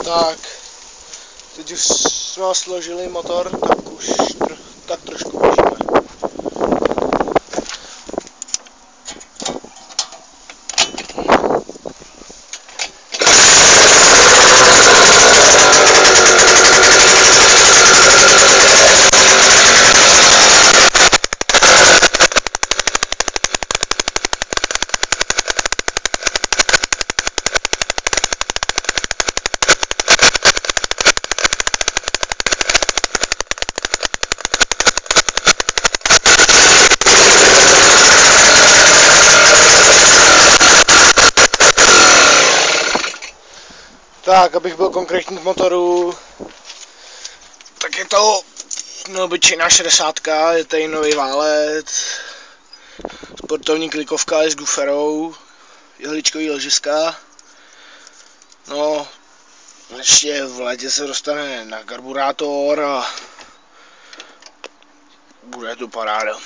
Tak, teď už jsme složili motor, tak už tak trošku běžíme. Tak, abych byl konkrétní k motoru, tak je to obyčejná 60, je tady nový válec, sportovní klikovka je s guferou, jehličkový ložiska, no, ještě v létě se dostane na karburátor a bude to paráda.